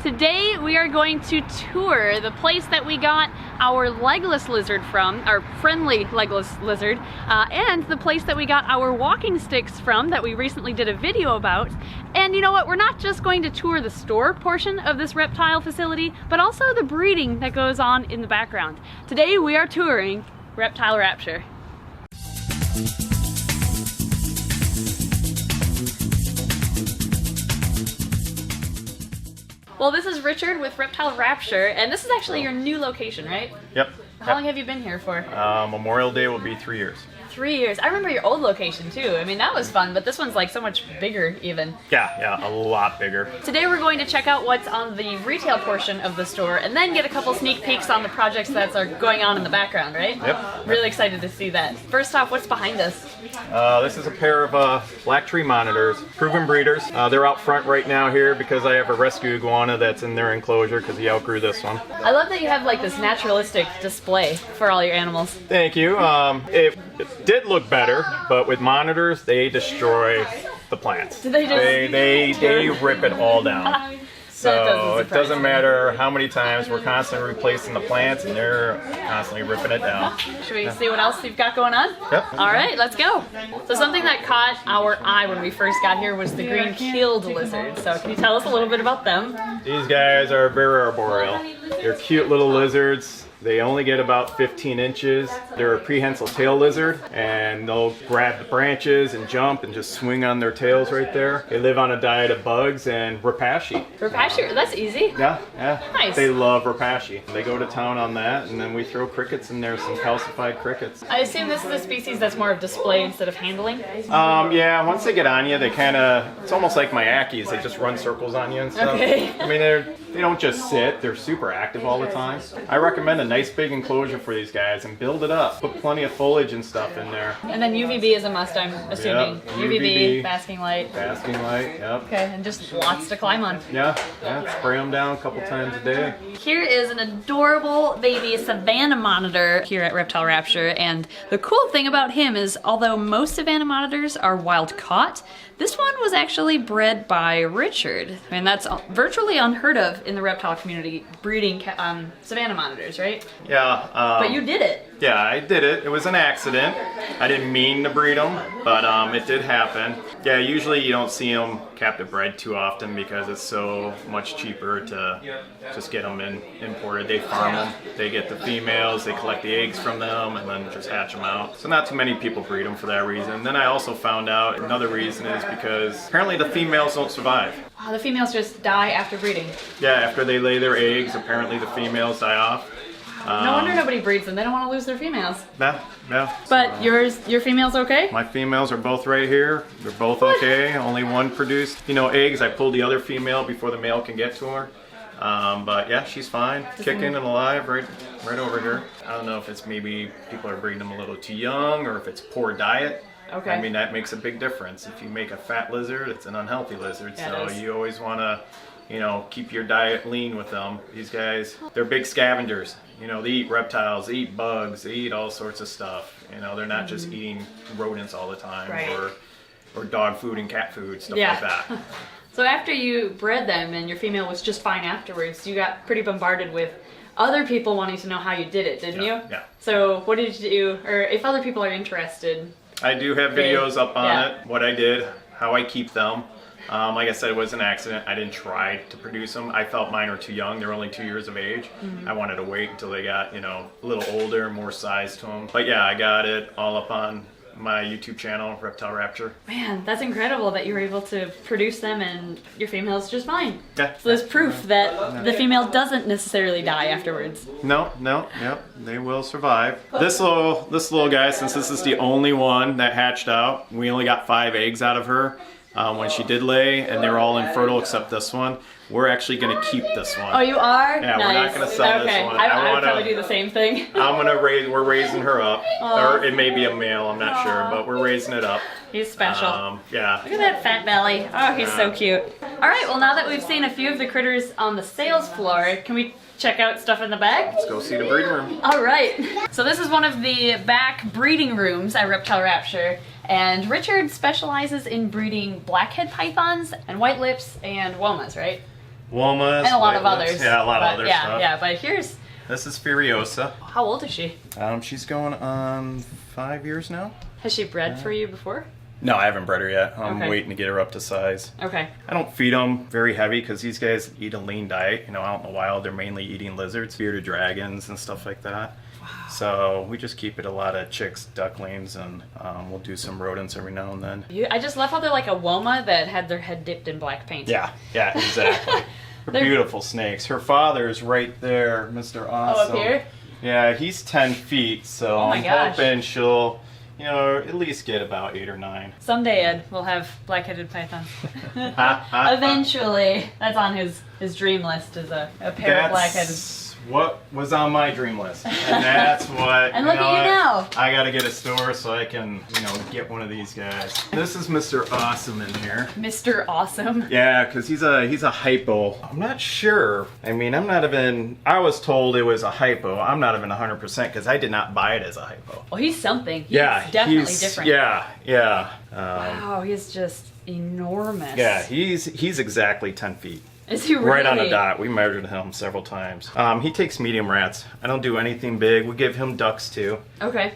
Today we are going to tour the place that we got our legless lizard from, our friendly legless lizard, and the place that we got our walking sticks from that we recently did a video about. And you know what, we're not just going to tour the store portion of this reptile facility, but also the breeding that goes on in the background. Today we are touring Reptile Rapture. Well, this is Richard with Reptile Rapture, and this is actually your new location, right? Yep. How long have you been here for? Memorial Day will be 3 years. 3 years. I remember your old location too. I mean, that was fun, but this one's like so much bigger even. Yeah, a lot bigger. Today we're going to check out what's on the retail portion of the store and then get a couple sneak peeks on the projects that are going on in the background, right? Yep. Really excited to see that. First off, what's behind us? This is a pair of black tree monitors, proven breeders. They're out front right now here because I have a rescue iguana that's in their enclosure because he outgrew this one. I love that you have like this naturalistic display for all your animals. Thank you. It did look better, but with monitors, they destroy the plants. Do they just... They rip it all down. So it doesn't me. matter how many times we're constantly replacing the plants and they're constantly ripping it down. Should we see what else you've got going on? Yep. All right, let's go. So something that caught our eye when we first got here was the green-keeled lizard. So can you tell us a little bit about them? These guys are very arboreal. They're cute little lizards. They only get about 15 inches. They're a prehensile tail lizard, and they'll grab the branches and jump and just swing on their tails right there. They live on a diet of bugs and rapashi. Rapashi, that's easy. Yeah. Nice. They love rapashi. They go to town on that, and then we throw crickets in there, some calcified crickets. I assume this is a species that's more of display instead of handling? Yeah, once they get on you, they kind of, it's almost like my Ackies. They just run circles on you and stuff. Okay. I mean, they don't just sit. They're super active all the time. I recommend a nice big enclosure for these guys and build it up. Put plenty of foliage and stuff in there. And then UVB is a must, I'm assuming. Yep, UVB, basking light. Basking light, yep. Okay, and just lots to climb on. Yeah, spray them down a couple times a day. Here is an adorable baby Savannah Monitor here at Reptile Rapture, and the cool thing about him is although most Savannah Monitors are wild caught, this one was actually bred by Richard. I mean, that's virtually unheard of in the reptile community, breeding Savannah Monitors, right? Yeah. But you did it. Yeah, I did it. It was an accident. I didn't mean to breed them, but it did happen. Yeah, usually you don't see them captive bred too often because it's so much cheaper to just get them imported. They farm them. They get the females, they collect the eggs from them, and then just hatch them out. So not too many people breed them for that reason. Then I also found out another reason is because apparently the females don't survive. Wow, the females just die after breeding. Yeah, after they lay their eggs, apparently the females die off. No wonder nobody breeds them. They don't want to lose their females. Yeah. But your female's okay? My females are both right here. They're both okay. Only one produced, eggs. I pulled the other female before the male can get to her. But yeah, she's fine. Kicking and alive right over here. I don't know if it's maybe people are breeding them a little too young or if it's poor diet. Okay. I mean, that makes a big difference. If you make a fat lizard, it's an unhealthy lizard. Yeah, so you always want to, keep your diet lean with them. These guys, they're big scavengers. They eat reptiles, they eat bugs, they eat all sorts of stuff. They're not just eating rodents all the time, right. or dog food and cat food, stuff Yeah. like that. So after you bred them and your female was just fine afterwards, you got pretty bombarded with other people wanting to know how you did it, didn't you? Yeah. So what did you do, or if other people are interested? I do have videos up on it, what I did, how I keep them. Like I said, it was an accident. I didn't try to produce them. I felt mine were too young. They're only 2 years of age. I wanted to wait until they got, a little older, more size to them. But yeah, I got it all up on my YouTube channel, Reptile Rapture. Man, that's incredible that you were able to produce them and your female's just fine. Yeah. So there's proof that the female doesn't necessarily die afterwards. No, yep, they will survive. This little guy, since this is the only one that hatched out, we only got 5 eggs out of her. When she did lay, and they're all infertile except this one. We're actually going to keep this one. Oh, you are? Yeah, nice. we're not going to sell this one. I would probably do the same thing. We're raising her up. Or it may be a male, I'm not sure, but we're raising it up. He's special. Yeah. Look at that fat belly. Oh, he's so cute. All right, well, now that we've seen a few of the critters on the sales floor, can we check out stuff in the back? Let's go see the breeding room. All right. So this is one of the back breeding rooms at Reptile Rapture. And Richard specializes in breeding blackhead pythons and white lips and womas, right? Womas. And a lot of white lips. others. Yeah, a lot of But other yeah, stuff. yeah, but here's, This is Furiosa. how old is she? She's going on 5 years now. Has she bred for you before? No, I haven't bred her yet. I'm Okay. waiting to get her up to size. Okay. I don't feed them very heavy because these guys eat a lean diet. You know, out in the wild, they're mainly eating lizards, bearded dragons, and stuff like that. Wow. So we just keep it a lot of chicks, ducklings, and we'll do some rodents every now and then. I just left out there like a Woma that had their head dipped in black paint. Yeah, exactly. They're beautiful snakes. Her father's right there, Mr. Awesome. Oh, up here? Yeah, he's 10 feet, so Oh my I'm gosh. hoping she'll, you know, at least get about 8 or 9. Someday, Ed, we'll have black-headed pythons. Eventually. That's on his dream list, is a pair of black-headed. That's what was on my dream list. And that's what, And look at you now. I gotta get a store so I can, you know, get one of these guys. This is Mr. Awesome in here. Mr. Awesome. Yeah, because he's a hypo. I'm not sure. I mean, I was told it was a hypo. I'm not even 100% because I did not buy it as a hypo. Well, he's something. He's Yeah, definitely different. Yeah. Wow, he's just enormous. Yeah, he's exactly 10 feet. Is he really? Right on the dot. We measured him several times. He takes medium rats. I don't do anything big. We give him ducks too. Okay.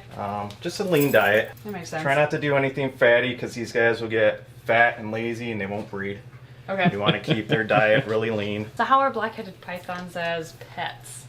Just a lean diet. That makes sense. Try not to do anything fatty because these guys will get fat and lazy and they won't breed. Okay. You want to keep their diet really lean. So how are black-headed pythons as pets?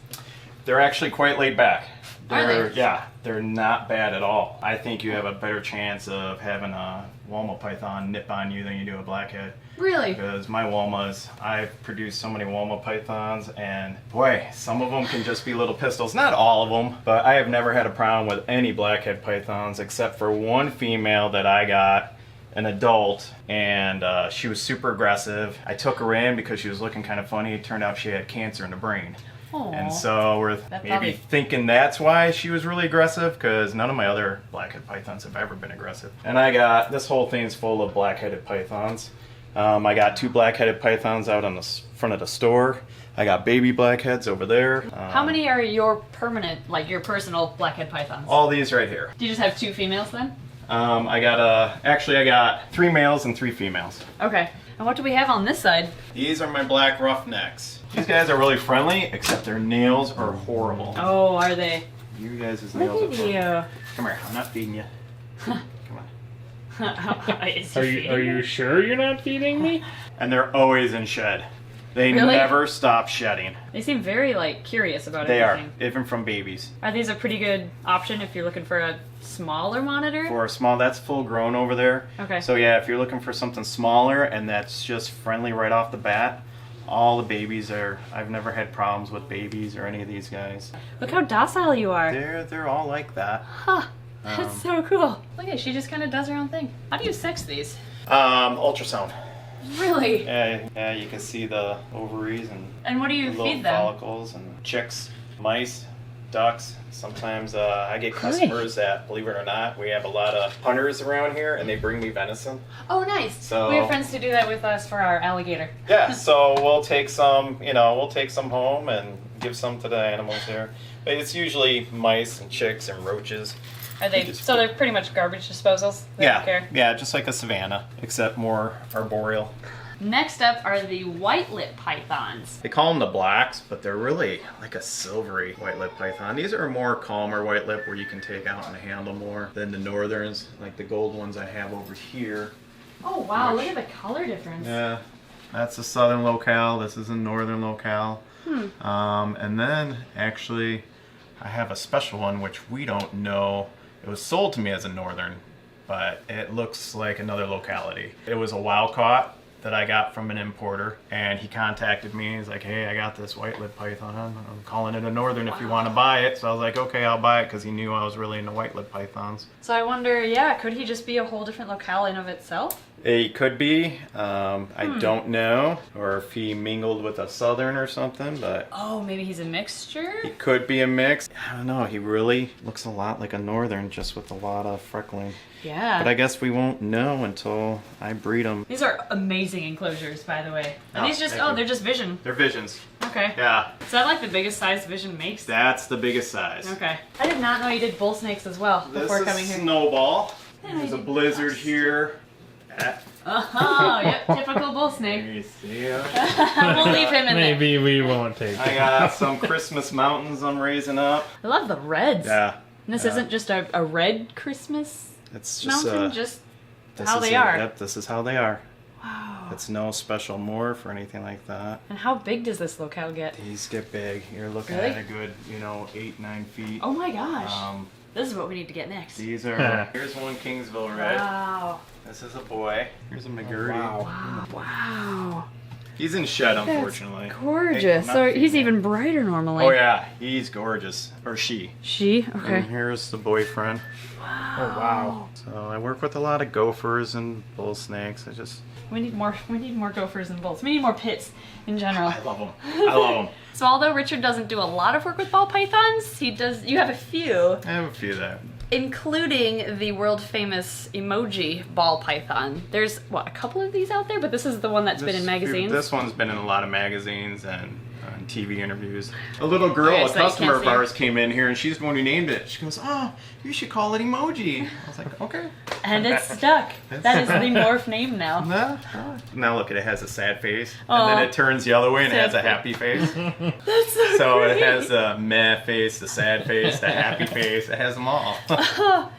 They're actually quite laid back. Are they? Yeah, they're not bad at all. I think you have a better chance of having a Woma python nip on you than you do a blackhead. Really? Because my Womas, I've produced so many Woma pythons, and boy, some of them can just be little pistols. Not all of them, but I have never had a problem with any blackhead pythons except for one female that I got, an adult, and she was super aggressive. I took her in because she was looking kind of funny. It turned out she had cancer in the brain. Aww. And so we're maybe thinking that's why she was really aggressive, because none of my other blackhead pythons have ever been aggressive. And I got, this whole thing's full of black-headed pythons. I got 2 black-headed pythons out on the front of the store. I got baby blackheads over there. How many are your permanent, like your personal blackhead pythons? All these right here. Do you just have 2 females then? I got 3 males and 3 females. Okay. And what do we have on this side? These are my black roughnecks. These guys are really friendly, except their nails are horrible. Oh, are they? You guys' nails are Look horrible. at Come here, I'm not feeding you. Come on. you. Are you sure you're not feeding me? And they're always in shed. They Really? never stop shedding. They seem very like curious about They are, everything. even from babies. Are these a pretty good option if you're looking for a smaller monitor? For a small, that's full grown over there. Okay. So yeah, if you're looking for something smaller and that's just friendly right off the bat, all the babies are, I've never had problems with babies or any of these guys. Look how docile you are. They're all like that. Huh. That's so cool. Look at, she just kind of does her own thing. How do you sex these? Ultrasound. Really? Yeah, you can see the ovaries and what do you little feed them? follicles and chicks, mice, ducks. Sometimes I get customers that, believe it or not, we have a lot of hunters around here and they bring me venison. Oh, nice. So- we have friends to do that with us for our alligator. Yeah, so we'll take some, we'll take some home and give some to the animals here. But it's usually mice and chicks and roaches. Are they? So they're pretty much garbage disposals. They don't care. Yeah, just like a savanna, except more arboreal. Next up are the white-lip pythons. They call them the blacks, but they're really like a silvery white-lip python. These are a more calmer white-lip where you can take out and handle more than the northerns, like the gold ones I have over here. Oh wow! Look at the color difference. Yeah, that's the southern locale. This is the northern locale. And then actually, I have a special one which we don't know. It was sold to me as a northern, but it looks like another locality. It was a wild caught that I got from an importer, and he contacted me. He's like, hey, I got this white-lip python. I'm calling it a northern if you want to buy it. So I was like, okay, I'll buy it, because he knew I was really into white-lip pythons. So I wonder, yeah, could he just be a whole different locale in of itself? It could be. I don't know. Or if he mingled with a southern or something, but Oh, maybe he's a mixture? he could be a mix. I don't know. He really looks a lot like a northern, just with a lot of freckling. Yeah. But I guess we won't know until I breed them. These are amazing enclosures, by the way. Are Oh, these just, thank you. they're just vision. They're visions. Okay. Yeah, Is that like the biggest size vision makes? that's the biggest size. Okay. I did not know you did bull snakes as well This before is coming here. Snowball. Yeah, There's I a did blizzard not. here Yep, typical bull snake. You see ya? We'll leave him in there. Maybe we won't take I it. got some Christmas mountains I'm raising up. I love the reds. Yeah. And this isn't just a red Christmas It's just mountain, just this how is they it. are. Yep, this is how they are. Wow. It's no special morph or anything like that. And how big does this locale get? These get big. You're looking Really? at a good, 8-9 feet. Oh my gosh. This is what we need to get next. These are. Here's one Kingsville red. Wow. This is a boy. Here's a McGurdy. Wow. He's in shed, unfortunately. Gorgeous. Hey, I'm not So he's feeding even brighter normally. Oh yeah, he's gorgeous. Or she. She? And Okay. here's the boyfriend. Oh, wow. So I work with a lot of gophers and bull snakes. We need more gophers and bulls. We need more pits in general. I love them. I love them. So although Richard doesn't do a lot of work with ball pythons, he does. You have a few, I have a few that. including the world famous emoji ball python. There's what, a couple of these out there, but this is the one that's been in magazines. This one's been in a lot of magazines and TV interviews. A little girl, Okay, a so you customer can't of see her. ours came in here and she's the one who named it. She goes, "Oh, you should call it emoji." I was like, "Okay." And it's stuck. That is the morph name now. No. Now look, it has a sad face, Aw. and then it turns the other way and it has a Sad happy face. That's so So it great. has a meh face, the sad face, the happy face. It has them all.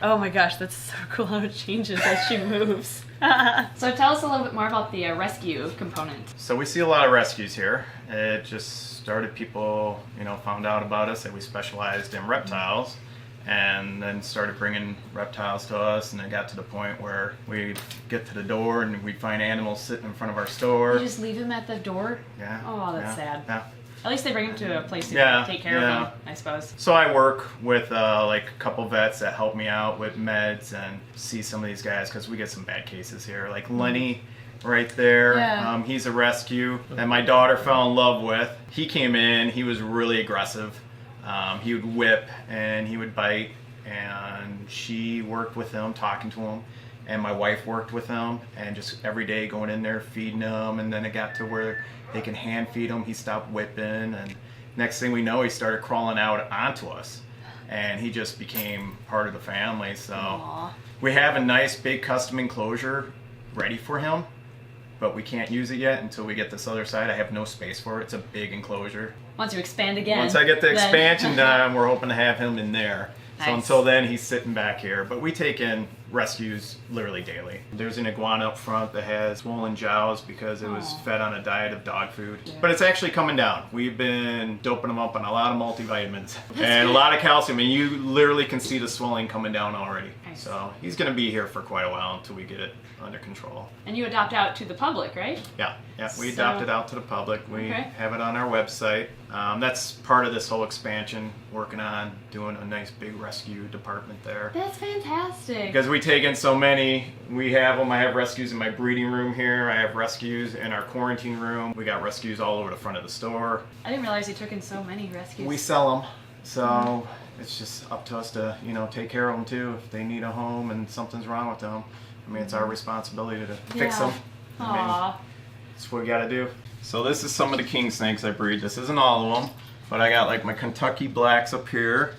Oh my gosh, that's so cool how it changes as she moves. So tell us a little bit more about the rescue component. So we see a lot of rescues here. It just started, people, found out about us that we specialized in reptiles, and then started bringing reptiles to us, and it got to the point where we'd get to the door and we'd find animals sitting in front of our store. You just leave him at the door? Yeah. Oh, that's yeah, sad. Yeah. At least they bring him to a place to Yeah, take care yeah. of him, I suppose. So I work with like a couple vets that help me out with meds and see some of these guys, because we get some bad cases here. Like Lenny right there, Yeah. he's a rescue that my daughter fell in love with. He came in, he was really aggressive. He would whip and he would bite, and she worked with him, talking to him. And my wife worked with him, and just every day going in there feeding him, and then it got to where they can hand feed him. He stopped whipping, and next thing we know, he started crawling out onto us, and he just became part of the family. So Aw. we have a nice big custom enclosure ready for him, but we can't use it yet until we get this other side. I have no space for it. It's a big enclosure. Once you expand again. Once I get the then- expansion done, we're hoping to have him in there. So Nice. until then, he's sitting back here. But we take in rescues literally daily. There's an iguana up front that has swollen jowls because it was Aw. fed on a diet of dog food. Yeah. But it's actually coming down. We've been doping them up on a lot of multivitamins and a lot of calcium, and you literally can see the swelling coming down already. Nice. So he's going to be here for quite a while until we get it under control. And you adopt out to the public, right? Yeah, we So- adopt it out to the public. We Okay. have it on our website. That's part of this whole expansion, working on doing a nice big rescue department there. That's fantastic. Because we take in so many, we have them. I have rescues in my breeding room here. I have rescues in our quarantine room. We got rescues all over the front of the store. I didn't realize you took in so many rescues. We sell them, so it's just up to us to, take care of them too. If they need a home and something's wrong with them, I mean, it's our responsibility to fix them. I mean, Aww. that's what we gotta do. So this is some of the king snakes I breed. This isn't all of them, but I got like my Kentucky blacks up here.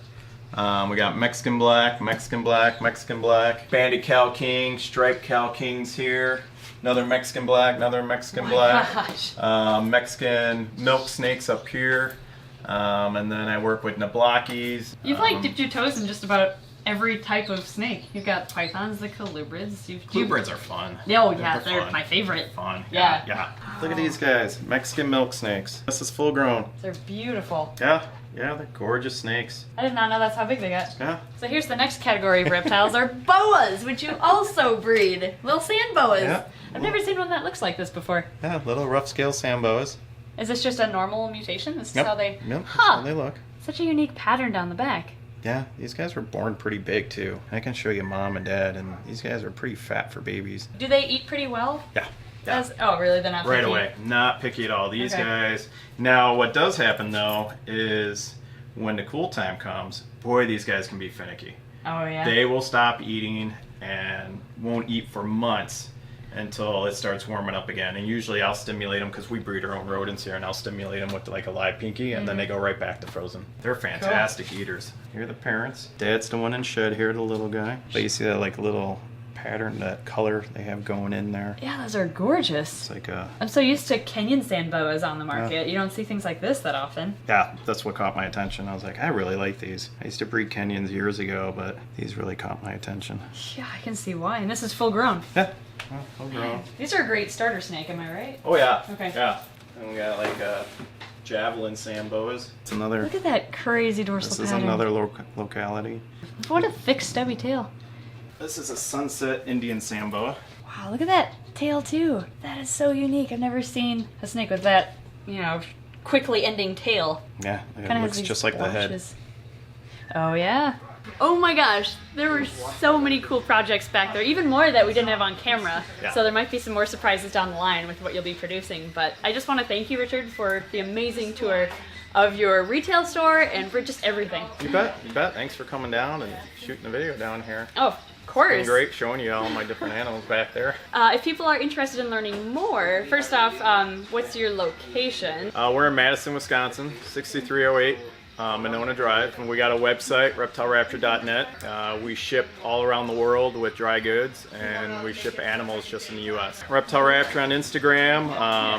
We got Mexican black, Mexican black, Mexican black, banded cow king, striped cow kings here. Another Mexican black, another Mexican black. Gosh. Mexican milk snakes up here. And then I work with Nablakis. You've like dipped your toes in just about every type of snake. You've got pythons, the colubrids. Bluebirds are fun. Oh yeah, they're fun. my favorite. Fun. Yeah. Yeah. Look at these guys, Mexican milk snakes. This is full grown. They're beautiful. Yeah, they're gorgeous snakes. I did not know that's how big they got. Yeah. So here's the next category of reptiles are boas, which you also breed. Little sand boas. Yeah. I've never seen one that looks like this before. Yeah, little rough scale samboas. Is this just a normal mutation? This is Yep. how they... Yep, that's Huh. how they look. Such a unique pattern down the back. Yeah, these guys were born pretty big too. I can show you mom and dad, and these guys are pretty fat for babies. Do they eat pretty well? Yeah. Oh, really? They're not Right picky? away. Not picky at all. These Okay. guys. Now, what does happen though is when the cool time comes, boy, these guys can be finicky. Oh, yeah. They will stop eating and won't eat for months until it starts warming up again. And usually I'll stimulate them because we breed our own rodents here, and I'll stimulate them with like a live pinky, and then they go right back to frozen. They're fantastic eaters. Here are the parents. Dad's the one in shed here, the little guy. But you see that like little pattern, that color they have going in there. Yeah, those are gorgeous. It's like a... I'm so used to Kenyan sand boas on the market. You don't see things like this that often. Yeah, that's what caught my attention. I was like, I really like these. I used to breed Kenyans years ago, but these really caught my attention. Yeah, I can see why. And this is full grown. Yeah, well, full grown. These are a great starter snake, am I right? Oh yeah. Okay. Yeah. And we got like javelin sand boas. It's another... Look at that crazy dorsal This is pattern. another locality. What a thick, stubby tail. This is a sunset Indian sand boa. Wow, look at that tail too. That is so unique. I've never seen a snake with that, you know, quickly ending tail. Yeah, it Kinda looks has just these like the head. blotches. Oh yeah. Oh my gosh, there were so many cool projects back there, even more that we didn't have on camera. Yeah. So there might be some more surprises down the line with what you'll be producing. But I just want to thank you, Richard, for the amazing tour of your retail store and for just everything. You bet, you bet. Thanks for coming down and shooting the video down here. Oh, of course. It's been great showing you all my different animals back there. If people are interested in learning more, first off, what's your location? We're in Madison, Wisconsin, 6308 Monona Drive, and we got a website, reptilerapture.net. We ship all around the world with dry goods, and we ship animals just in the U.S. Reptile Rapture on Instagram,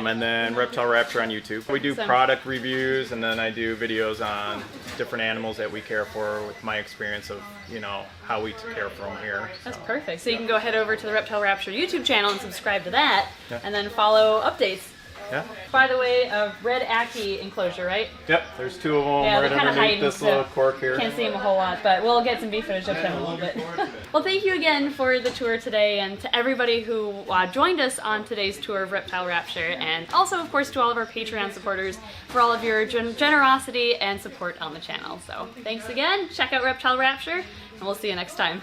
and then Reptile Rapture on YouTube. We do product reviews, and then I do videos on different animals that we care for with my experience of, you know, how we care for them here. That's perfect. So you can go head over to the Reptile Rapture YouTube channel and subscribe to that, and then follow updates. Yeah. By the way, a red Aki enclosure, right? Yep, there's two of them Yeah, right they're kind of underneath hiding, this so little cork here. can't see them a whole lot, but we'll get some beef footage of them in a little bit. Well, thank you again for the tour today, and to everybody who joined us on today's tour of Reptile Rapture, and also, of course, to all of our Patreon supporters for all of your generosity and support on the channel. So thanks again, check out Reptile Rapture, and we'll see you next time.